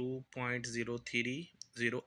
2.030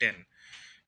10.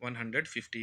150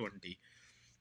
20.